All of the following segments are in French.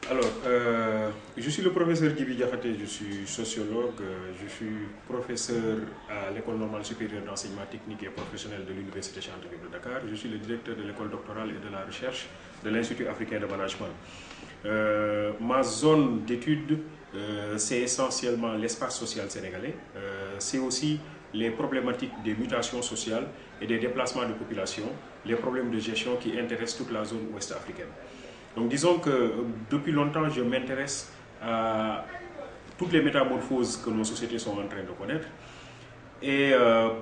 Alors, je suis le professeur Djibi Diakhaté, je suis sociologue, je suis professeur à l'École normale supérieure d'enseignement technique et professionnel de l'Université Cheikh Anta Diop de Dakar. Je suis le directeur de l'école doctorale et de la recherche de l'Institut africain de management. Ma zone d'étude, c'est essentiellement l'espace social sénégalais. C'est aussi les problématiques des mutations sociales et des déplacements de population, les problèmes de gestion qui intéressent toute la zone ouest africaine. Donc disons que depuis longtemps, je m'intéresse à toutes les métamorphoses que nos sociétés sont en train de connaître. Et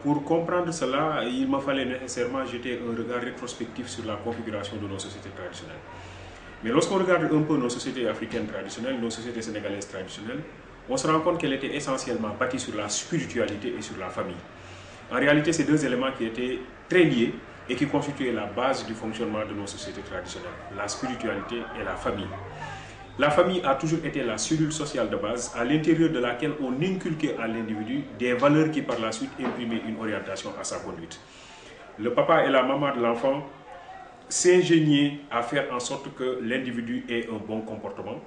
pour comprendre cela, il me fallait nécessairement jeter un regard rétrospectif sur la configuration de nos sociétés traditionnelles. Mais lorsqu'on regarde un peu nos sociétés africaines traditionnelles, nos sociétés sénégalaises traditionnelles, on se rend compte qu'elles étaient essentiellement bâties sur la spiritualité et sur la famille. En réalité, ces deux éléments qui étaient très liés et qui constituaient la base du fonctionnement de nos sociétés traditionnelles, la spiritualité et la famille. La famille a toujours été la cellule sociale de base à l'intérieur de laquelle on inculquait à l'individu des valeurs qui par la suite imprimaient une orientation à sa conduite. Le papa et la maman de l'enfant s'ingéniaient à faire en sorte que l'individu ait un bon comportement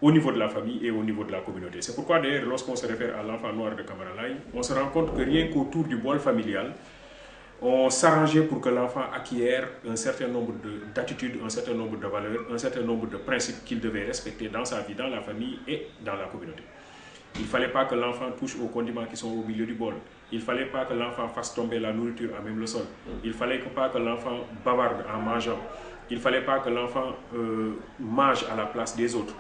au niveau de la famille et au niveau de la communauté. C'est pourquoi d'ailleurs, lorsqu'on se réfère à l'enfant noir de Camaralaye, on se rend compte que rien qu'autour du bol familial, on s'arrangeait pour que l'enfant acquiert un certain nombre d'attitudes, un certain nombre de valeurs, un certain nombre de principes qu'il devait respecter dans sa vie, dans la famille et dans la communauté. Il ne fallait pas que l'enfant touche aux condiments qui sont au milieu du bol. Il ne fallait pas que l'enfant fasse tomber la nourriture à même le sol. Il ne fallait pas que l'enfant bavarde en mangeant. Il ne fallait pas que l'enfant mange à la place des autres.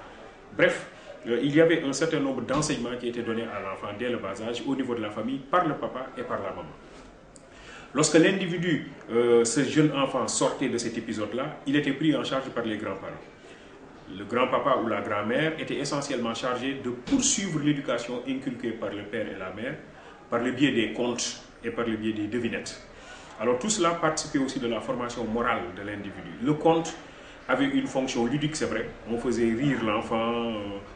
Bref, il y avait un certain nombre d'enseignements qui étaient donnés à l'enfant dès le bas âge au niveau de la famille par le papa et par la maman. Lorsque l'individu, ce jeune enfant, sortait de cet épisode-là, il était pris en charge par les grands-parents. Le grand-papa ou la grand-mère était essentiellement chargé de poursuivre l'éducation inculquée par le père et la mère par le biais des contes et par le biais des devinettes. Alors tout cela participait aussi de la formation morale de l'individu. Le conte avait une fonction ludique, c'est vrai. On faisait rire l'enfant,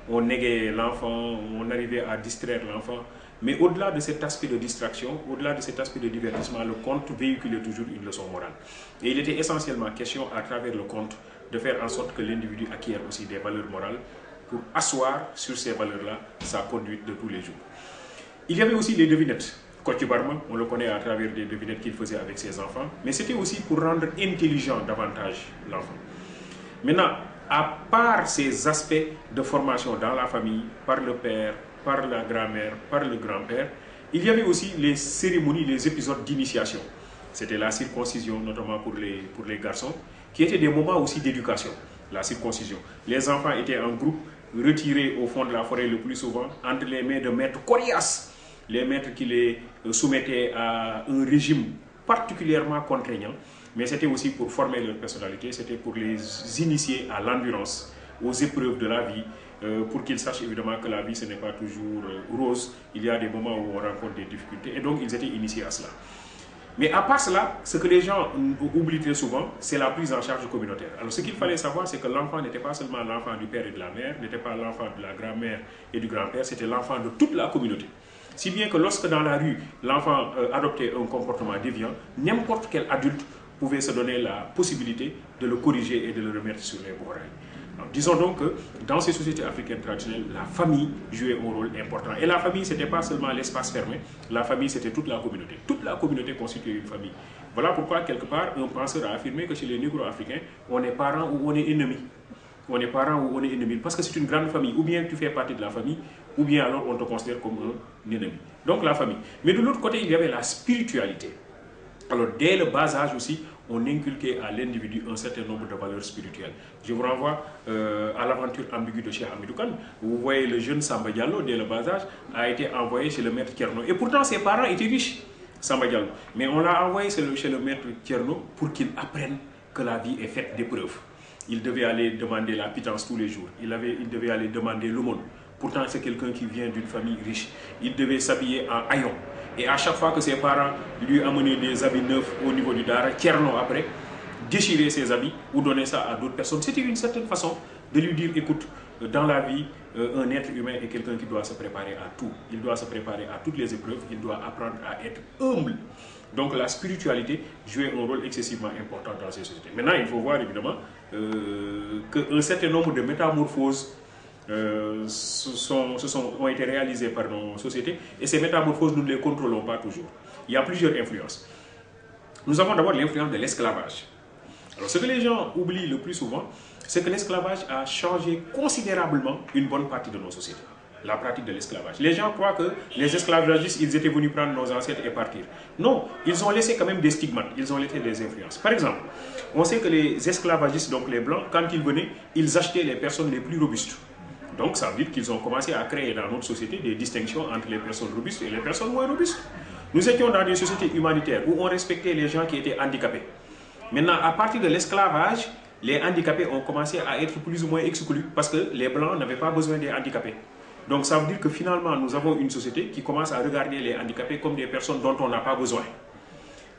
on égayait l'enfant, on arrivait à distraire l'enfant. Mais au-delà de cet aspect de distraction, au-delà de cet aspect de divertissement, le conte véhiculait toujours une leçon morale. Et il était essentiellement question, à travers le conte, de faire en sorte que l'individu acquiert aussi des valeurs morales pour asseoir sur ces valeurs-là sa conduite de tous les jours. Il y avait aussi les devinettes. Kocc Barma, on le connaît à travers des devinettes qu'il faisait avec ses enfants, mais c'était aussi pour rendre intelligent davantage l'enfant. Maintenant, à part ces aspects de formation dans la famille, par le père, par la grand-mère, par le grand-père, il y avait aussi les cérémonies, les épisodes d'initiation. C'était la circoncision, notamment pour les garçons, qui étaient des moments aussi d'éducation, la circoncision. Les enfants étaient en groupe, retirés au fond de la forêt le plus souvent, entre les mains de maîtres coriaces, les maîtres qui les soumettaient à un régime particulièrement contraignant, mais c'était aussi pour former leur personnalité, c'était pour les initier à l'endurance, aux épreuves de la vie, pour qu'ils sachent évidemment que la vie ce n'est pas toujours rose, il y a des moments où on rencontre des difficultés, et donc ils étaient initiés à cela. Mais à part cela, ce que les gens oublient très souvent, c'est la prise en charge communautaire. Alors ce qu'il fallait savoir, c'est que l'enfant n'était pas seulement l'enfant du père et de la mère, n'était pas l'enfant de la grand-mère et du grand-père, c'était l'enfant de toute la communauté. Si bien que lorsque dans la rue, l'enfant adoptait un comportement déviant, n'importe quel adulte pouvait se donner la possibilité de le corriger et de le remettre sur les bons rails. Alors, disons donc que dans ces sociétés africaines traditionnelles, la famille jouait un rôle important. Et la famille, ce n'était pas seulement l'espace fermé, la famille, c'était toute la communauté. Toute la communauté constituait une famille. Voilà pourquoi, quelque part, un penseur a affirmé que chez les négro-africains, on est parents ou on est ennemis. On est parents ou on est ennemis. Parce que c'est une grande famille. Ou bien tu fais partie de la famille, ou bien alors on te considère comme un ennemi. Donc la famille. Mais de l'autre côté, il y avait la spiritualité. Alors, dès le bas âge aussi, on inculquait à l'individu un certain nombre de valeurs spirituelles. Je vous renvoie à l'aventure ambiguë de Cheikh Hamidou Kane. Vous voyez, le jeune Samba Diallo, dès le bas âge, a été envoyé chez le maître Thierno. Et pourtant, ses parents étaient riches, Samba Diallo. Mais on l'a envoyé chez le maître Thierno pour qu'il apprenne que la vie est faite d'épreuves. Il devait aller demander la pitance tous les jours. Il devait aller demander l'aumône. Pourtant, c'est quelqu'un qui vient d'une famille riche. Il devait s'habiller en haillons. Et à chaque fois que ses parents lui amenaient des habits neufs au niveau du Dara, Thierno après, déchirer ses habits ou donner ça à d'autres personnes. C'était une certaine façon de lui dire, écoute, dans la vie, un être humain est quelqu'un qui doit se préparer à tout. Il doit se préparer à toutes les épreuves, il doit apprendre à être humble. Donc la spiritualité jouait un rôle excessivement important dans ces sociétés. Maintenant, il faut voir évidemment qu'un certain nombre de métamorphoses ont été réalisées par nos sociétés, et ces métamorphoses, nous ne les contrôlons pas toujours. Il y a plusieurs influences. Nous avons d'abord l'influence de l'esclavage. Alors ce que les gens oublient le plus souvent, c'est que l'esclavage a changé considérablement une bonne partie de nos sociétés. La pratique de l'esclavage. Les gens croient que les esclavagistes, ils étaient venus prendre nos ancêtres et partir. Non, ils ont laissé quand même des stigmates, ils ont laissé des influences. Par exemple, on sait que les esclavagistes, donc les blancs, quand ils venaient, ils achetaient les personnes les plus robustes. Donc ça veut dire qu'ils ont commencé à créer dans notre société des distinctions entre les personnes robustes et les personnes moins robustes. Nous étions dans des sociétés humanitaires où on respectait les gens qui étaient handicapés. Maintenant, à partir de l'esclavage, les handicapés ont commencé à être plus ou moins exclus parce que les blancs n'avaient pas besoin des handicapés. Donc ça veut dire que finalement, nous avons une société qui commence à regarder les handicapés comme des personnes dont on n'a pas besoin.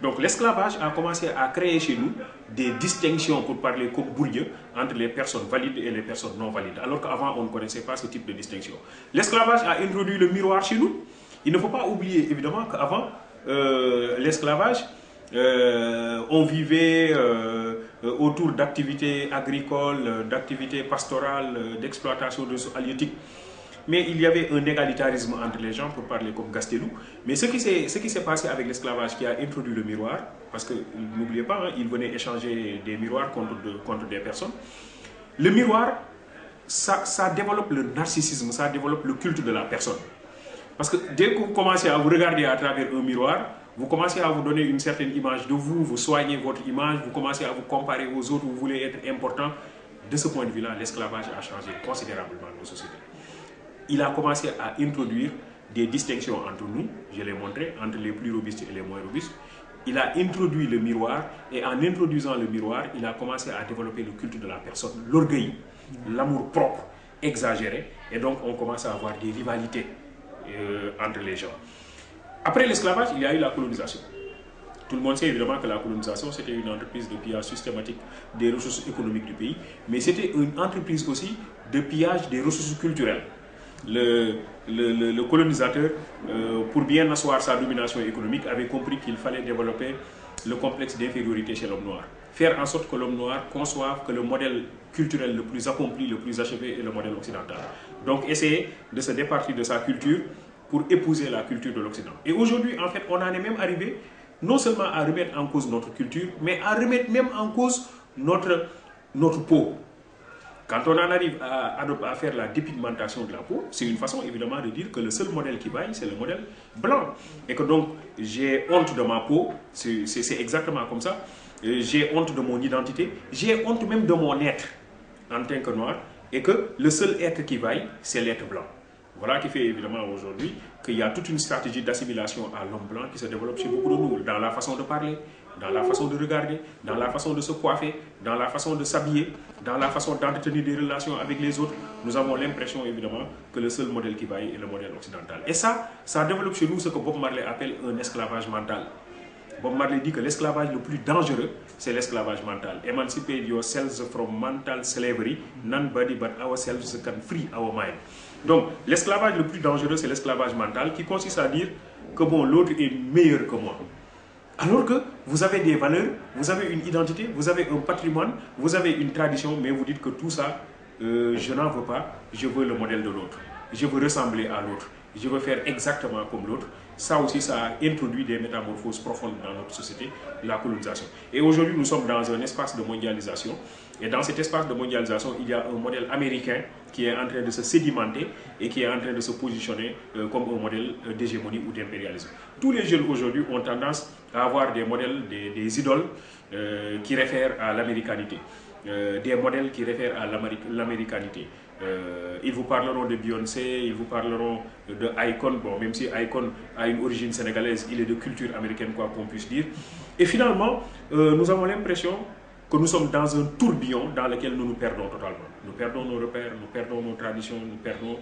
Donc l'esclavage a commencé à créer chez nous des distinctions, pour parler comme Bourdieu, entre les personnes valides et les personnes non valides, alors qu'avant on ne connaissait pas ce type de distinction. L'esclavage a introduit le miroir chez nous. Il ne faut pas oublier évidemment qu'avant l'esclavage, on vivait autour d'activités agricoles, d'activités pastorales, d'exploitation de ressources halieutiques. Mais il y avait un égalitarisme entre les gens, pour parler comme Gastelou. Mais ce qui s'est passé avec l'esclavage qui a introduit le miroir, parce que n'oubliez pas, il venait échanger des miroirs contre des personnes. Le miroir, ça développe le narcissisme, ça développe le culte de la personne. Parce que dès que vous commencez à vous regarder à travers un miroir, vous commencez à vous donner une certaine image de vous, vous soignez votre image, vous commencez à vous comparer aux autres, vous voulez être important. De ce point de vue-là, l'esclavage a changé considérablement nos sociétés. Il a commencé à introduire des distinctions entre nous, je l'ai montré, entre les plus robustes et les moins robustes. Il a introduit le miroir, et en introduisant le miroir, il a commencé à développer le culte de la personne, l'orgueil, l'amour propre, exagéré, et donc on commence à avoir des rivalités entre les gens. Après l'esclavage, il y a eu la colonisation. Tout le monde sait évidemment que la colonisation, c'était une entreprise de pillage systématique des ressources économiques du pays, mais c'était une entreprise aussi de pillage des ressources culturelles. Le colonisateur, pour bien asseoir sa domination économique, avait compris qu'il fallait développer le complexe d'infériorité chez l'homme noir. Faire en sorte que l'homme noir conçoive que le modèle culturel le plus accompli, le plus achevé est le modèle occidental. Donc essayer de se départir de sa culture pour épouser la culture de l'Occident. Et aujourd'hui, en fait, on en est même arrivé non seulement à remettre en cause notre culture, mais à remettre même en cause notre peau. Quand on en arrive à faire la dépigmentation de la peau, c'est une façon évidemment de dire que le seul modèle qui vaille, c'est le modèle blanc. Et que donc, j'ai honte de ma peau, c'est exactement comme ça. J'ai honte de mon identité, j'ai honte même de mon être en tant que noir. Et que le seul être qui vaille, c'est l'être blanc. Voilà qui fait évidemment aujourd'hui qu'il y a toute une stratégie d'assimilation à l'homme blanc qui se développe chez beaucoup de nous, dans la façon de parler, dans la façon de regarder, dans la façon de se coiffer, dans la façon de s'habiller, dans la façon d'entretenir des relations avec les autres. Nous avons l'impression évidemment que le seul modèle qui vaille est le modèle occidental. Et ça développe chez nous ce que Bob Marley appelle un esclavage mental. Bob Marley dit que l'esclavage le plus dangereux, c'est l'esclavage mental. Emancipate yourselves from mental slavery, nobody but ourselves can free our mind. Donc, l'esclavage le plus dangereux, c'est l'esclavage mental, qui consiste à dire que bon, l'autre est meilleur que moi. Alors que vous avez des valeurs, vous avez une identité, vous avez un patrimoine, vous avez une tradition, mais vous dites que tout ça, je n'en veux pas, je veux le modèle de l'autre. Je veux ressembler à l'autre. Je veux faire exactement comme l'autre. Ça aussi, ça a introduit des métamorphoses profondes dans notre société, la colonisation. Et aujourd'hui, nous sommes dans un espace de mondialisation. Et dans cet espace de mondialisation, il y a un modèle américain qui est en train de se sédimenter et qui est en train de se positionner comme un modèle d'hégémonie ou d'impérialisme. Tous les jeunes aujourd'hui ont tendance à avoir des modèles, des idoles qui réfèrent à l'américanité. Des modèles qui réfèrent à l'américanité. Ils vous parleront de Beyoncé, ils vous parleront de Akon, bon, même si Akon a une origine sénégalaise, il est de culture américaine, quoi qu'on puisse dire. Et finalement, nous avons l'impression que nous sommes dans un tourbillon dans lequel nous nous perdons totalement. Nous perdons nos repères, nous perdons nos traditions, nous perdons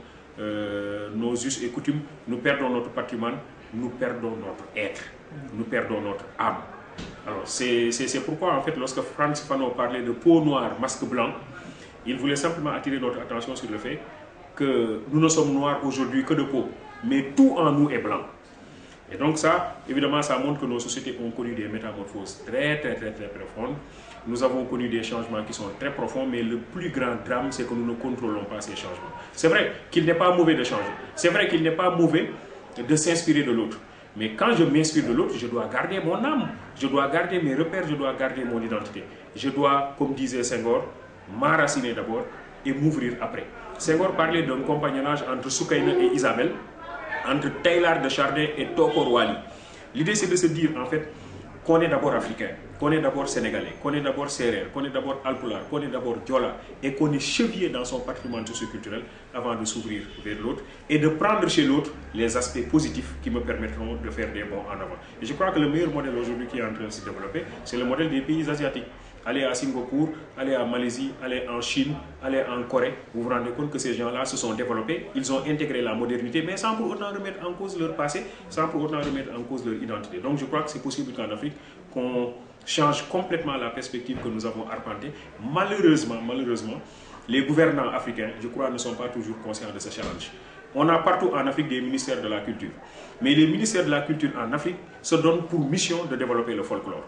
nos us et coutumes, nous perdons notre patrimoine, nous perdons notre être, nous perdons notre âme. Alors c'est pourquoi en fait lorsque Frantz Fanon parlait de peau noire, masque blanc, il voulait simplement attirer notre attention sur le fait que nous ne sommes noirs aujourd'hui que de peau, mais tout en nous est blanc. Et donc ça, évidemment, ça montre que nos sociétés ont connu des métamorphoses très profondes. Nous avons connu des changements qui sont très profonds, mais le plus grand drame, c'est que nous ne contrôlons pas ces changements. C'est vrai qu'il n'est pas mauvais de changer. C'est vrai qu'il n'est pas mauvais de s'inspirer de l'autre. Mais quand je m'inspire de l'autre, je dois garder mon âme, je dois garder mes repères, je dois garder mon identité. Je dois, comme disait Senghor, m'enraciner d'abord et m'ouvrir après. Senghor parlait d'un compagnonnage entre Soukaina et Isabelle, entre Taylor de Chardin et Tokor Wali. L'idée, c'est de se dire, en fait, qu'on est d'abord africain, qu'on est d'abord sénégalais, qu'on est d'abord sérère, qu'on est d'abord alpulaar, qu'on est d'abord diola, et qu'on est chevillé dans son patrimoine socioculturel avant de s'ouvrir vers l'autre et de prendre chez l'autre les aspects positifs qui me permettront de faire des bons en avant. Et je crois que le meilleur modèle aujourd'hui qui est en train de se développer, c'est le modèle des pays asiatiques. Allez à Singapour, allez à Malaisie, allez en Chine, allez en Corée, vous vous rendez compte que ces gens-là se sont développés, ils ont intégré la modernité, mais sans pour autant remettre en cause leur passé, sans pour autant remettre en cause leur identité. Donc je crois que c'est possible qu'en Afrique, qu'on change complètement la perspective que nous avons arpentée. Malheureusement, les gouvernants africains, je crois, ne sont pas toujours conscients de ce challenge. On a partout en Afrique des ministères de la culture, mais les ministères de la culture en Afrique se donnent pour mission de développer le folklore.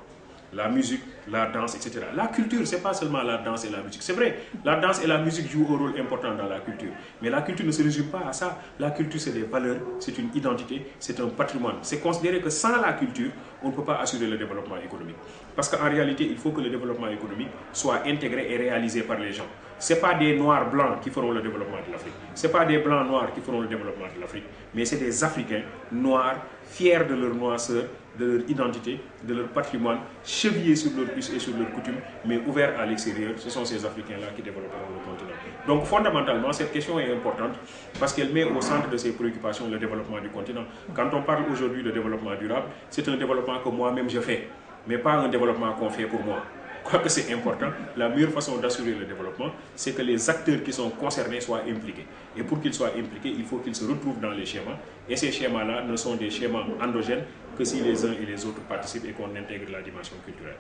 La musique, la danse, etc. La culture, ce n'est pas seulement la danse et la musique. C'est vrai, la danse et la musique jouent un rôle important dans la culture. Mais la culture ne se résume pas à ça. La culture, c'est des valeurs, c'est une identité, c'est un patrimoine. C'est considéré que sans la culture, on ne peut pas assurer le développement économique. Parce qu'en réalité, il faut que le développement économique soit intégré et réalisé par les gens. Ce n'est pas des noirs blancs qui feront le développement de l'Afrique. Ce n'est pas des blancs noirs qui feront le développement de l'Afrique. Mais c'est des Africains noirs, fiers de leur noirceur, de leur identité, de leur patrimoine, chevillés sur leurs us et sur leurs coutumes, mais ouverts à l'extérieur. Ce sont ces Africains-là qui développeront le continent. Donc fondamentalement, cette question est importante parce qu'elle met au centre de ses préoccupations le développement du continent. Quand on parle aujourd'hui de développement durable, c'est un développement que moi-même je fais, mais pas un développement qu'on fait pour moi. Quoique c'est important, la meilleure façon d'assurer le développement, c'est que les acteurs qui sont concernés soient impliqués. Et pour qu'ils soient impliqués, il faut qu'ils se retrouvent dans les schémas. Et ces schémas-là ne sont des schémas endogènes que si les uns et les autres participent et qu'on intègre la dimension culturelle.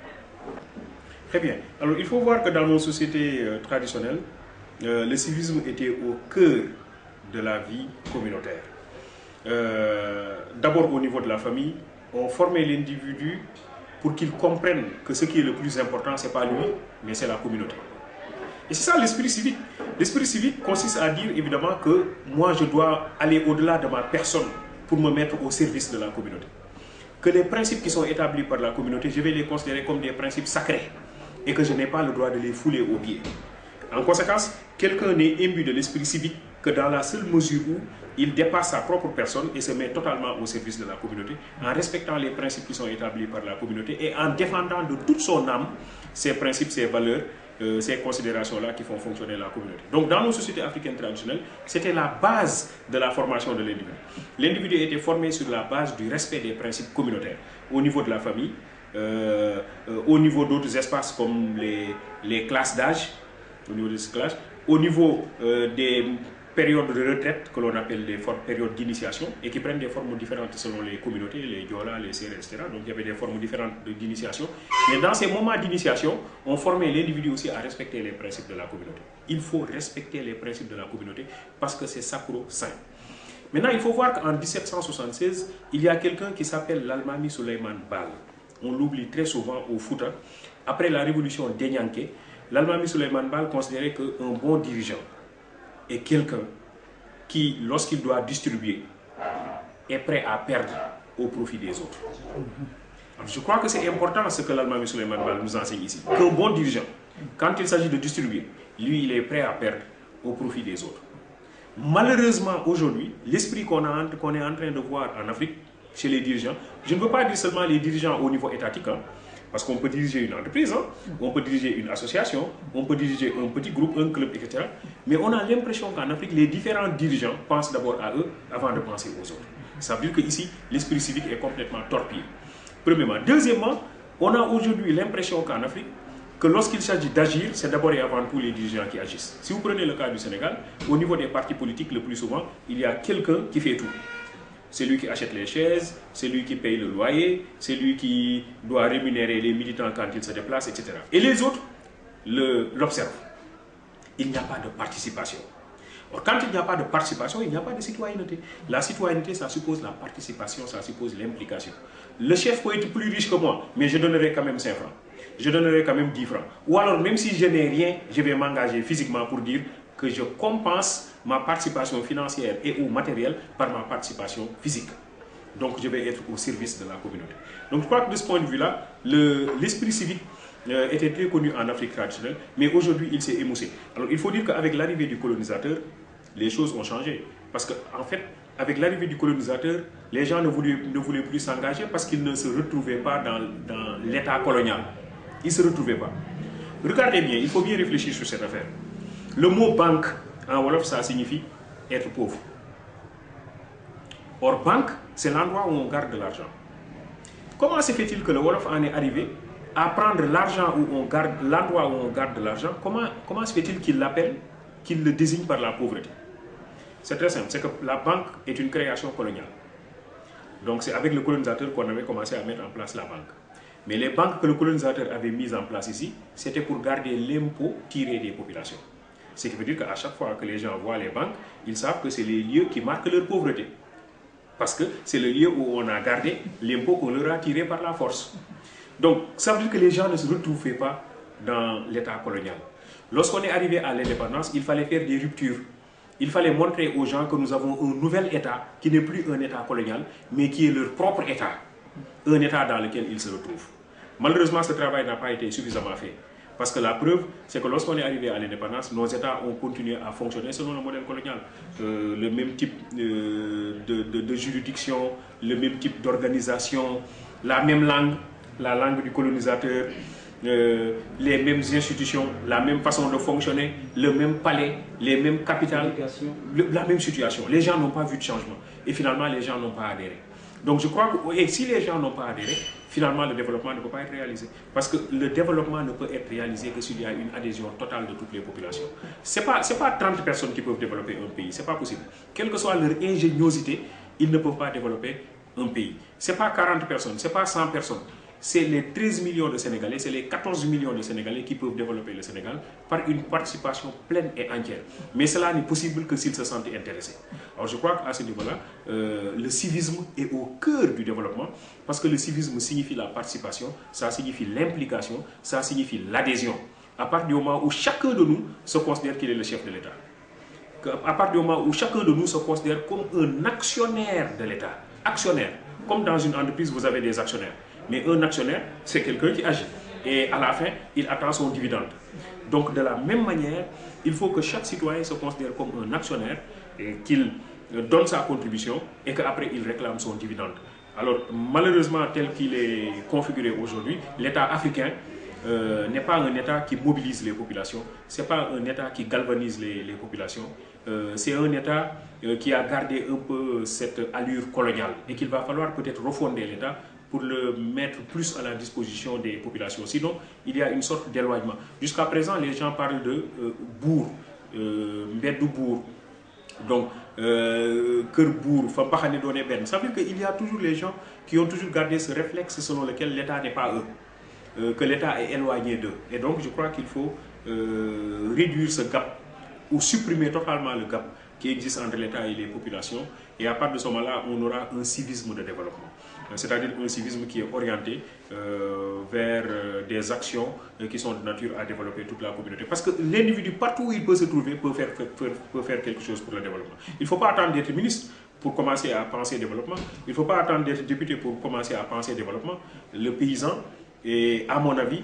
Très bien. Alors il faut voir que dans nos sociétés traditionnelles, le civisme était au cœur de la vie communautaire. D'abord au niveau de la famille, on formait l'individu pour qu'il comprenne que ce qui est le plus important, ce n'est pas lui, mais c'est la communauté. Et c'est ça l'esprit civique. L'esprit civique consiste à dire évidemment que moi je dois aller au-delà de ma personne pour me mettre au service de la communauté. Que les principes qui sont établis par la communauté, je vais les considérer comme des principes sacrés et que je n'ai pas le droit de les fouler aux pieds. En conséquence, quelqu'un n'est imbu de l'esprit civique que dans la seule mesure où il dépasse sa propre personne et se met totalement au service de la communauté, en respectant les principes qui sont établis par la communauté et en défendant de toute son âme ces principes, ces valeurs, ces considérations-là qui font fonctionner la communauté. Donc dans nos sociétés africaines traditionnelles, c'était la base de la formation de l'individu. L'individu était formé sur la base du respect des principes communautaires, au niveau de la famille, au niveau d'autres espaces comme les classes d'âge, au niveau des périodes de retraite que l'on appelle les périodes d'initiation et qui prennent des formes différentes selon les communautés, les Diola, les Sérères, etc. Donc il y avait des formes différentes d'initiation. Mais dans ces moments d'initiation, on formait l'individu aussi à respecter les principes de la communauté. Il faut respecter les principes de la communauté parce que c'est sacro-saint. Maintenant, il faut voir qu'en 1776, il y a quelqu'un qui s'appelle l'Almami Souleymane Baal. On l'oublie très souvent au Fouta. Après la révolution d'Enyanké, l'Almami Souleymane Baal considérait qu'un bon dirigeant est quelqu'un qui, lorsqu'il doit distribuer, est prêt à perdre au profit des autres. Alors, je crois que c'est important ce que l'Almami Souleymane Baal nous enseigne ici. Qu'un bon dirigeant, quand il s'agit de distribuer, lui, il est prêt à perdre au profit des autres. Malheureusement, aujourd'hui, l'esprit qu'on est en train de voir en Afrique, chez les dirigeants, je ne veux pas dire seulement les dirigeants au niveau étatique, parce qu'on peut diriger une entreprise, on peut diriger une association, on peut diriger un petit groupe, un club, etc. Mais on a l'impression qu'en Afrique, les différents dirigeants pensent d'abord à eux avant de penser aux autres. Ça veut dire qu'ici, l'esprit civique est complètement torpillé. Premièrement. Deuxièmement, on a aujourd'hui l'impression qu'en Afrique, que lorsqu'il s'agit d'agir, c'est d'abord et avant tout les dirigeants qui agissent. Si vous prenez le cas du Sénégal, au niveau des partis politiques, le plus souvent, il y a quelqu'un qui fait tout. C'est lui qui achète les chaises, c'est lui qui paye le loyer, c'est lui qui doit rémunérer les militants quand ils se déplacent, etc. Et les autres l'observent. Il n'y a pas de participation. Or, quand il n'y a pas de participation, il n'y a pas de citoyenneté. La citoyenneté, ça suppose la participation, ça suppose l'implication. Le chef peut être plus riche que moi, mais je donnerai quand même 5 francs. Je donnerai quand même 10 francs. Ou alors, même si je n'ai rien, je vais m'engager physiquement pour dire que je compense ma participation financière et ou matérielle par ma participation physique. Donc, je vais être au service de la communauté. Donc, je crois que de ce point de vue-là, l'esprit civique était très connu en Afrique traditionnelle, mais aujourd'hui, il s'est émoussé. Alors, il faut dire qu'avec l'arrivée du colonisateur, les choses ont changé. Parce qu'en fait, avec l'arrivée du colonisateur, les gens ne voulaient plus s'engager parce qu'ils ne se retrouvaient pas dans l'état colonial. Ils ne se retrouvaient pas. Regardez bien, il faut bien réfléchir sur cette affaire. Le mot banque, en Wolof, ça signifie être pauvre. Or, banque, c'est l'endroit où on garde de l'argent. Comment se fait-il que le Wolof en est arrivé à prendre l'argent où on garde, l'endroit où on garde de l'argent? Comment se fait-il qu'il l'appelle, qu'il le désigne par la pauvreté? C'est très simple, c'est que la banque est une création coloniale. Donc c'est avec le colonisateur qu'on avait commencé à mettre en place la banque. Mais les banques que le colonisateur avait mises en place ici, c'était pour garder l'impôt tiré des populations. Ce qui veut dire qu'à chaque fois que les gens voient les banques, ils savent que c'est les lieux qui marquent leur pauvreté. Parce que c'est le lieu où on a gardé l'impôt qu'on leur a tiré par la force. Donc ça veut dire que les gens ne se retrouvaient pas dans l'état colonial. Lorsqu'on est arrivé à l'indépendance, il fallait faire des ruptures. Il fallait montrer aux gens que nous avons un nouvel État qui n'est plus un État colonial, mais qui est leur propre État. Un État dans lequel ils se retrouvent. Malheureusement, ce travail n'a pas été suffisamment fait. Parce que la preuve, c'est que lorsqu'on est arrivé à l'indépendance, nos États ont continué à fonctionner selon le modèle colonial. Le même type de juridiction, le même type d'organisation, la même langue, la langue du colonisateur, les mêmes institutions, la même façon de fonctionner, le même palais, les mêmes capitales, la même situation. Les gens n'ont pas vu de changement. Et finalement, les gens n'ont pas adhéré. Donc je crois que et si les gens n'ont pas adhéré, finalement le développement ne peut pas être réalisé. Parce que le développement ne peut être réalisé que s'il y a une adhésion totale de toutes les populations. Ce n'est pas 30 personnes qui peuvent développer un pays, ce n'est pas possible. Quelle que soit leur ingéniosité, ils ne peuvent pas développer un pays. Ce n'est pas 40 personnes, ce n'est pas 100 personnes. C'est les 13 millions de Sénégalais, c'est les 14 millions de Sénégalais qui peuvent développer le Sénégal par une participation pleine et entière. Mais cela n'est possible que s'ils se sentent intéressés. Alors je crois qu'à ce niveau-là, le civisme est au cœur du développement parce que le civisme signifie la participation, ça signifie l'implication, ça signifie l'adhésion. À partir du moment où chacun de nous se considère qu'il est le chef de l'État. À partir du moment où chacun de nous se considère comme un actionnaire de l'État. Actionnaire. Comme dans une entreprise, vous avez des actionnaires. Mais un actionnaire, c'est quelqu'un qui agit. Et à la fin, il attend son dividende. Donc de la même manière, il faut que chaque citoyen se considère comme un actionnaire et qu'il donne sa contribution et qu'après il réclame son dividende. Alors malheureusement, tel qu'il est configuré aujourd'hui, l'État africain n'est pas un État qui mobilise les populations, ce n'est pas un État qui galvanise les populations, c'est un État qui a gardé un peu cette allure coloniale et qu'il va falloir peut-être refonder l'État pour le mettre plus à la disposition des populations. Sinon, il y a une sorte d'éloignement. Jusqu'à présent, les gens parlent de bourg, mbeddu bourg, donc cœur bourg, fampakhane doné ben. Ça veut dire qu'il y a toujours les gens qui ont toujours gardé ce réflexe selon lequel l'État n'est pas eux, que l'État est éloigné d'eux. Et donc, je crois qu'il faut réduire ce gap ou supprimer totalement le gap qui existe entre l'État et les populations. Et à partir de ce moment-là, on aura un civisme de développement. C'est-à-dire un civisme qui est orienté vers des actions qui sont de nature à développer toute la communauté. Parce que l'individu, partout où il peut se trouver, peut faire quelque chose pour le développement. Il ne faut pas attendre d'être ministre pour commencer à penser développement. Il ne faut pas attendre d'être député pour commencer à penser développement. Le paysan est, à mon avis,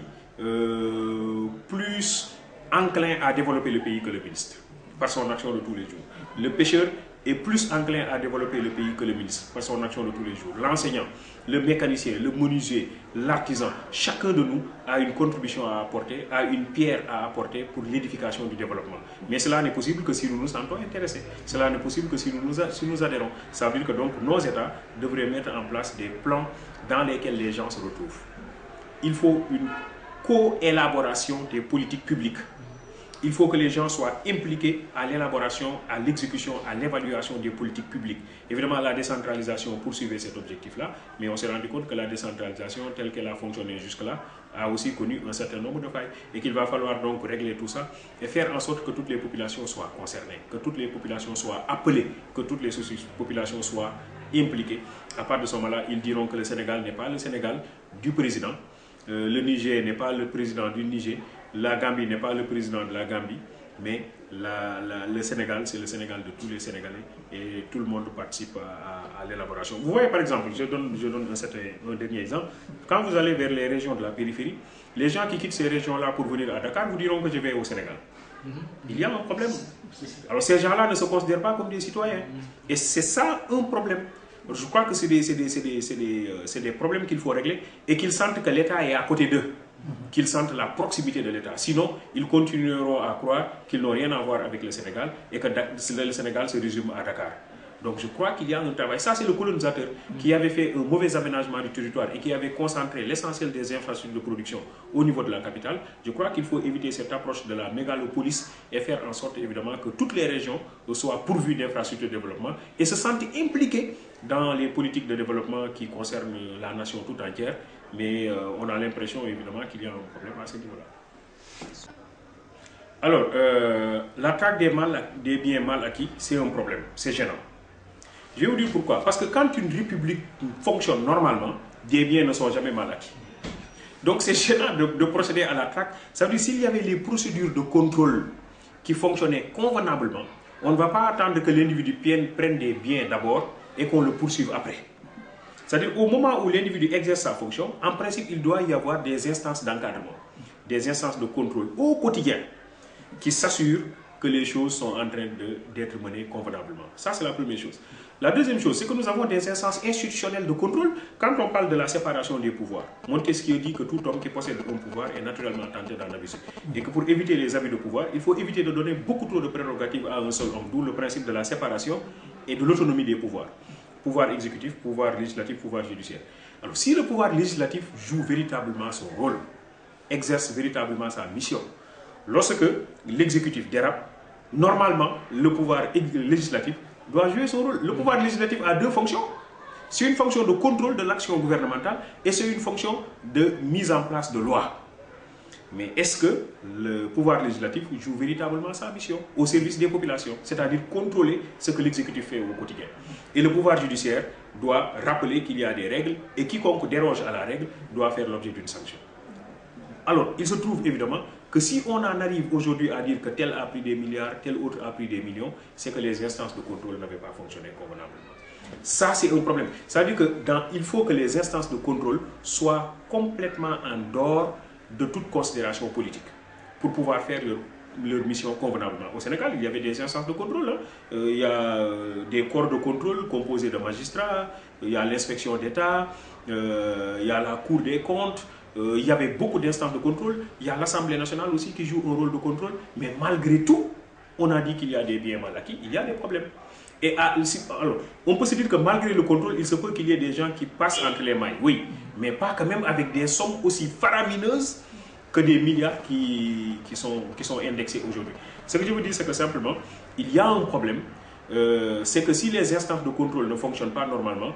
plus enclin à développer le pays que le ministre, par son action de tous les jours. Le pêcheur est plus enclin à développer le pays que le ministre, par son action de tous les jours. L'enseignant, le mécanicien, le menuisier, l'artisan, chacun de nous a une contribution à apporter, a une pierre à apporter pour l'édification du développement. Mais cela n'est possible que si nous nous sentons intéressés. Cela n'est possible que si nous adhérons. Ça veut dire que donc nos États devraient mettre en place des plans dans lesquels les gens se retrouvent. Il faut une co-élaboration des politiques publiques il faut que les gens soient impliqués à l'élaboration, à l'exécution, à l'évaluation des politiques publiques. Évidemment, la décentralisation poursuivait cet objectif-là, mais on s'est rendu compte que la décentralisation, telle qu'elle a fonctionné jusque-là, a aussi connu un certain nombre de failles et qu'il va falloir donc régler tout ça et faire en sorte que toutes les populations soient concernées, que toutes les populations soient appelées, que toutes les populations soient impliquées. À part de ce moment-là, ils diront que le Sénégal n'est pas le Sénégal du président, le Niger n'est pas le président du Niger, la Gambie n'est pas le président de la Gambie, mais le Sénégal, c'est le Sénégal de tous les Sénégalais et tout le monde participe à l'élaboration. Vous voyez par exemple, je donne un dernier exemple, quand vous allez vers les régions de la périphérie, les gens qui quittent ces régions-là pour venir à Dakar vous diront que je vais au Sénégal. Il y a un problème. Alors ces gens-là ne se considèrent pas comme des citoyens. Et c'est ça un problème. Je crois que c'est des problèmes qu'il faut régler et qu'ils sentent que l'État est à côté d'eux, qu'ils sentent la proximité de l'État. Sinon, ils continueront à croire qu'ils n'ont rien à voir avec le Sénégal et que le Sénégal se résume à Dakar. Donc je crois qu'il y a un travail. Ça, c'est le colonisateur qui avait fait un mauvais aménagement du territoire et qui avait concentré l'essentiel des infrastructures de production au niveau de la capitale. Je crois qu'il faut éviter cette approche de la mégalopolis et faire en sorte évidemment que toutes les régions soient pourvues d'infrastructures de développement et se sentent impliquées dans les politiques de développement qui concernent la nation tout entière. Mais on a l'impression évidemment qu'il y a un problème à ce niveau-là. Alors, la traque des biens mal acquis, c'est un problème, c'est gênant. Je vais vous dire pourquoi. Parce que quand une république fonctionne normalement, des biens ne sont jamais mal acquis. Donc c'est gênant de procéder à la traque. Ça veut dire s'il y avait les procédures de contrôle qui fonctionnaient convenablement, on ne va pas attendre que l'individu prenne des biens d'abord et qu'on le poursuive après. C'est-à-dire au moment où l'individu exerce sa fonction, en principe, il doit y avoir des instances d'encadrement, des instances de contrôle au quotidien qui s'assurent que les choses sont en train d'être menées convenablement. Ça, c'est la première chose. La deuxième chose, c'est que nous avons des instances institutionnelles de contrôle quand on parle de la séparation des pouvoirs. Montesquieu dit que tout homme qui possède un pouvoir est naturellement tenté d'en abuser. Et que pour éviter les abus de pouvoir, il faut éviter de donner beaucoup trop de prérogatives à un seul homme, d'où le principe de la séparation et de l'autonomie des pouvoirs. Pouvoir exécutif, pouvoir législatif, pouvoir judiciaire. Alors, si le pouvoir législatif joue véritablement son rôle, exerce véritablement sa mission, lorsque l'exécutif dérape, normalement, le pouvoir législatif doit jouer son rôle. Le pouvoir législatif a deux fonctions. C'est une fonction de contrôle de l'action gouvernementale et c'est une fonction de mise en place de lois. Mais est-ce que le pouvoir législatif joue véritablement sa mission au service des populations, c'est-à-dire contrôler ce que l'exécutif fait au quotidien? Et le pouvoir judiciaire doit rappeler qu'il y a des règles et quiconque déroge à la règle doit faire l'objet d'une sanction. Alors, il se trouve évidemment que si on en arrive aujourd'hui à dire que tel a pris des milliards, tel autre a pris des millions, c'est que les instances de contrôle n'avaient pas fonctionné convenablement. Ça, c'est un problème. Ça veut dire qu'il faut que les instances de contrôle soient complètement en dehors de toute considération politique pour pouvoir faire leur mission convenablement. Au Sénégal, il y avait des instances de contrôle. Hein. Il y a des corps de contrôle composés de magistrats, il y a l'inspection d'État, il y a la Cour des comptes, il y avait beaucoup d'instances de contrôle, il y a l'Assemblée nationale aussi qui joue un rôle de contrôle, mais malgré tout, on a dit qu'il y a des biens mal acquis, il y a des problèmes. Et alors, on peut se dire que malgré le contrôle, il se peut qu'il y ait des gens qui passent entre les mailles, oui, mais pas quand même avec des sommes aussi faramineuses que des milliards qui sont indexés aujourd'hui. Ce que je veux dire, c'est que simplement, il y a un problème, c'est que si les instances de contrôle ne fonctionnent pas normalement,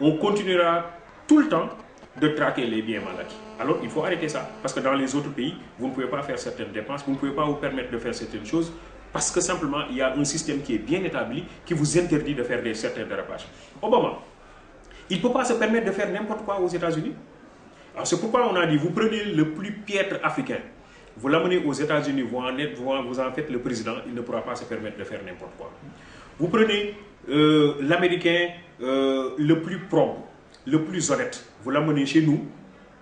on continuera tout le temps de traquer les biens mal acquis. Alors, il faut arrêter ça, parce que dans les autres pays, vous ne pouvez pas faire certaines dépenses, vous ne pouvez pas vous permettre de faire certaines choses, parce que simplement, il y a un système qui est bien établi, qui vous interdit de faire certains dérapages. Obama, il ne peut pas se permettre de faire n'importe quoi aux États-Unis. Alors, c'est pourquoi on a dit, vous prenez le plus piètre africain, vous l'amenez aux États-Unis, vous en faites le président, il ne pourra pas se permettre de faire n'importe quoi. Vous prenez l'Américain le plus probe, le plus honnête, vous l'amenez chez nous,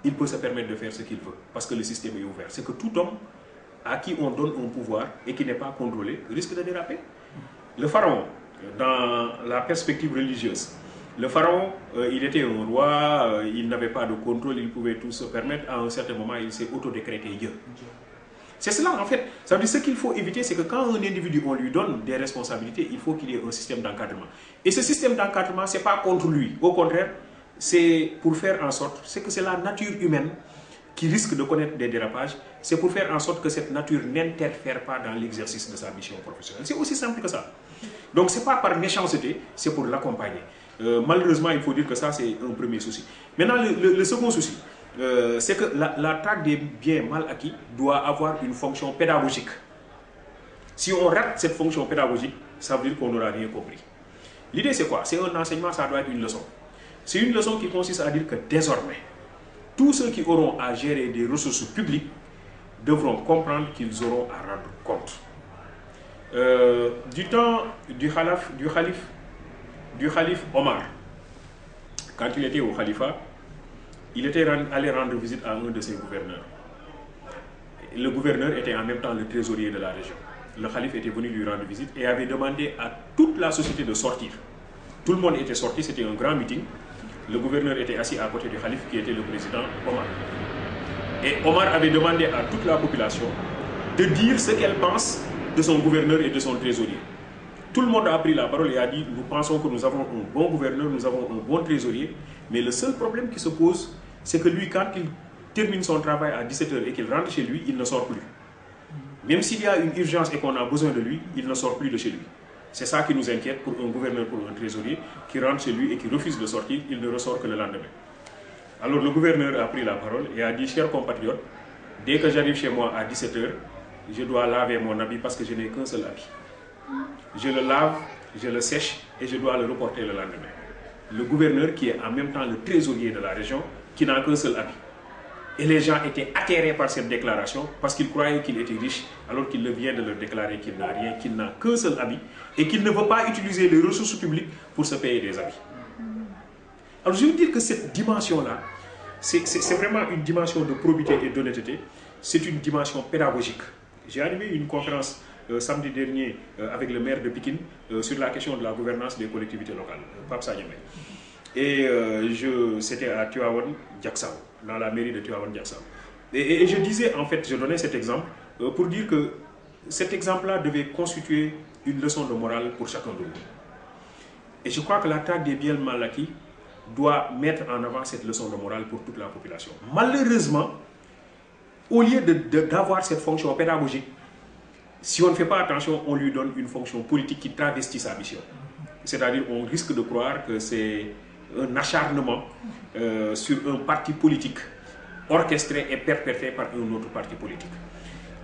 il peut se permettre de faire ce qu'il veut, parce que le système est ouvert. C'est que tout homme à qui on donne un pouvoir et qui n'est pas contrôlé risque de déraper. Le pharaon, dans la perspective religieuse, le pharaon, il était un roi, il n'avait pas de contrôle, il pouvait tout se permettre. À un certain moment, il s'est autodécrété Dieu. C'est cela en fait. Ça veut dire ce qu'il faut éviter, c'est que quand un individu, on lui donne des responsabilités, il faut qu'il y ait un système d'encadrement. Et ce système d'encadrement, ce n'est pas contre lui. Au contraire, c'est pour faire en sorte, c'est que c'est la nature humaine qui risque de connaître des dérapages, c'est pour faire en sorte que cette nature n'interfère pas dans l'exercice de sa mission professionnelle. C'est aussi simple que ça. Donc ce n'est pas par méchanceté, c'est pour l'accompagner. Malheureusement, il faut dire que ça, c'est un premier souci. Maintenant, le second souci, c'est que la traque des biens mal acquis doit avoir une fonction pédagogique. Si on rate cette fonction pédagogique, ça veut dire qu'on n'aura rien compris. L'idée, c'est quoi? C'est un enseignement, ça doit être une leçon. C'est une leçon qui consiste à dire que désormais, tous ceux qui auront à gérer des ressources publiques devront comprendre qu'ils auront à rendre compte. Du temps du calife Omar, quand il était au califat, il était allé rendre visite à un de ses gouverneurs. Le gouverneur était en même temps le trésorier de la région. Le calife était venu lui rendre visite et avait demandé à toute la société de sortir. Tout le monde était sorti, c'était un grand meeting. Le gouverneur était assis à côté du calife qui était le président Omar. Et Omar avait demandé à toute la population de dire ce qu'elle pense de son gouverneur et de son trésorier. Tout le monde a pris la parole et a dit « Nous pensons que nous avons un bon gouverneur, nous avons un bon trésorier. » Mais le seul problème qui se pose, c'est que lui, quand il termine son travail à 17 h et qu'il rentre chez lui, il ne sort plus. Même s'il y a une urgence et qu'on a besoin de lui, il ne sort plus de chez lui. C'est ça qui nous inquiète pour un gouverneur, pour un trésorier, qui rentre chez lui et qui refuse de sortir, il ne ressort que le lendemain. Alors le gouverneur a pris la parole et a dit « Chers compatriotes, dès que j'arrive chez moi à 17 h, je dois laver mon habit parce que je n'ai qu'un seul habit. Je le lave, je le sèche et je dois le reporter le lendemain. » Le gouverneur, qui est en même temps le trésorier de la région, qui n'a qu'un seul habit. Et les gens étaient atterrés par cette déclaration parce qu'ils croyaient qu'il était riche, alors qu'il vient de leur déclarer qu'il n'a rien, qu'il n'a qu'un seul habit et qu'il ne veut pas utiliser les ressources publiques pour se payer des habits. Alors je veux dire que cette dimension-là, c'est vraiment une dimension de probité et d'honnêteté, c'est une dimension pédagogique. J'ai animé une conférence samedi dernier avec le maire de Pékin sur la question de la gouvernance des collectivités locales, Pape Sagnamé. Et c'était à Tivaouane Diacksao, dans la mairie de Tivaouane Diacksao. Et je disais, en fait, je donnais cet exemple pour dire que cet exemple-là devait constituer une leçon de morale pour chacun de nous. Et je crois que la traque des biens mal acquis doit mettre en avant cette leçon de morale pour toute la population. Malheureusement, au lieu d'avoir cette fonction pédagogique, si on ne fait pas attention, on lui donne une fonction politique qui travestit sa mission. C'est-à-dire qu'on risque de croire que c'est un acharnement sur un parti politique orchestré et perpétré par un autre parti politique.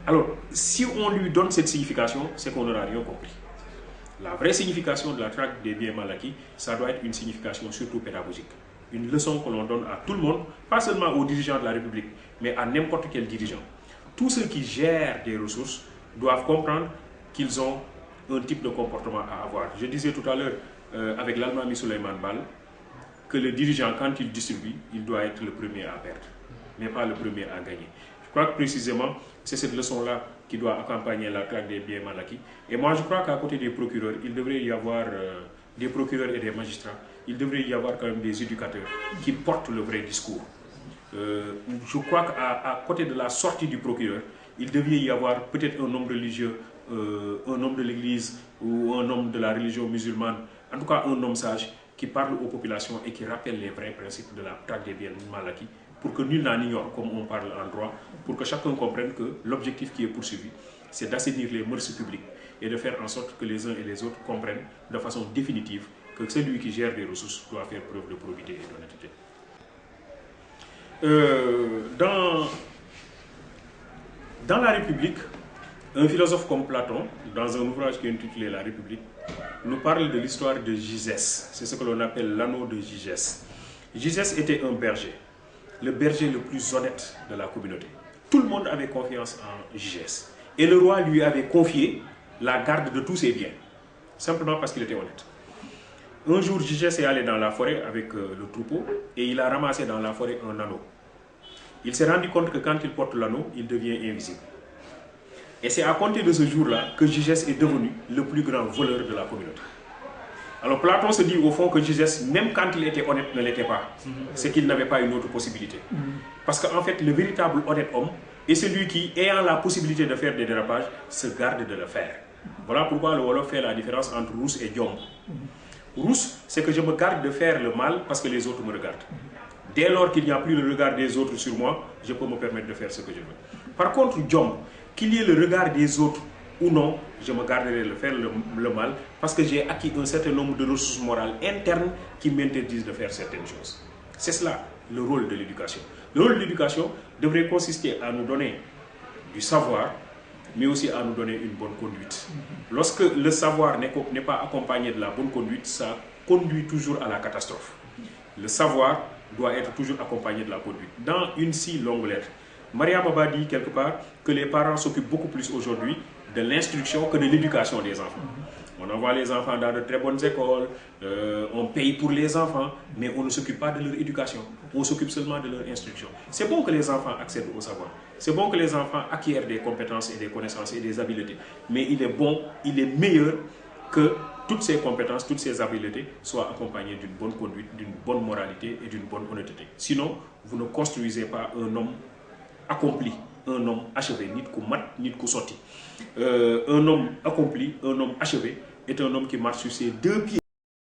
Alors, si on lui donne cette signification, c'est qu'on n'aura rien compris. La vraie signification de la traque des biens mal acquis, ça doit être une signification surtout pédagogique. Une leçon que l'on donne à tout le monde, pas seulement aux dirigeants de la République, mais à n'importe quel dirigeant. Tous ceux qui gèrent des ressources doivent comprendre qu'ils ont un type de comportement à avoir. Je disais tout à l'heure avec l'Almami Souleymane Bal que le dirigeant, quand il distribue, il doit être le premier à perdre, mais pas le premier à gagner. Je crois que précisément, c'est cette leçon-là qui doit accompagner la traque des biens mal acquis. Et moi, je crois qu'à côté des procureurs, il devrait y avoir des procureurs et des magistrats, il devrait y avoir quand même des éducateurs qui portent le vrai discours. Je crois qu'à côté de la sortie du procureur, il devait y avoir peut-être un homme religieux, un homme de l'église ou un homme de la religion musulmane, en tout cas un homme sage qui parle aux populations et qui rappelle les vrais principes de la traque des biens mal acquis pour que nul n'en ignore, comme on parle en droit, pour que chacun comprenne que l'objectif qui est poursuivi, c'est d'assainir les mœurs publiques et de faire en sorte que les uns et les autres comprennent de façon définitive que celui qui gère des ressources doit faire preuve de probité et d'honnêteté. Dans la République, un philosophe comme Platon, dans un ouvrage qui est intitulé La République, nous parle de l'histoire de Gygès. C'est ce que l'on appelle l'anneau de Gygès. Gygès était un berger, le berger le plus honnête de la communauté. Tout le monde avait confiance en Gygès. Et le roi lui avait confié la garde de tous ses biens, simplement parce qu'il était honnête. Un jour, Gygès est allé dans la forêt avec le troupeau et il a ramassé dans la forêt un anneau. Il s'est rendu compte que quand il porte l'anneau, il devient invisible. Et c'est à compter de ce jour-là que Gygès est devenu le plus grand voleur de la communauté. Alors Platon se dit au fond que Gygès, même quand il était honnête, ne l'était pas. C'est qu'il n'avait pas une autre possibilité. Parce qu'en fait, le véritable honnête homme est celui qui, ayant la possibilité de faire des dérapages, se garde de le faire. Voilà pourquoi le Wolof fait la différence entre rousse et diombe. Rousse, c'est que je me garde de faire le mal parce que les autres me regardent. Dès lors qu'il n'y a plus le regard des autres sur moi, je peux me permettre de faire ce que je veux. Par contre, Jom, qu'il y ait le regard des autres ou non, je me garderai de faire le mal parce que j'ai acquis un certain nombre de ressources morales internes qui m'interdisent de faire certaines choses. C'est cela le rôle de l'éducation. Le rôle de l'éducation devrait consister à nous donner du savoir, mais aussi à nous donner une bonne conduite. Lorsque le savoir n'est pas accompagné de la bonne conduite, ça conduit toujours à la catastrophe. Le savoir doit être toujours accompagné de la conduite. Dans une si longue lettre, Maria Baba dit quelque part que les parents s'occupent beaucoup plus aujourd'hui de l'instruction que de l'éducation des enfants. On envoie les enfants dans de très bonnes écoles, on paye pour les enfants, mais on ne s'occupe pas de leur éducation. On s'occupe seulement de leur instruction. C'est bon que les enfants accèdent au savoir. C'est bon que les enfants acquièrent des compétences et des connaissances et des habiletés. Mais il est meilleur que toutes ces compétences, toutes ces habiletés soient accompagnées d'une bonne conduite, d'une bonne moralité et d'une bonne honnêteté. Sinon, vous ne construisez pas un homme accompli, un homme achevé, ni de mat, ni de sorti. Un homme accompli, un homme achevé est un homme qui marche sur ses deux pieds.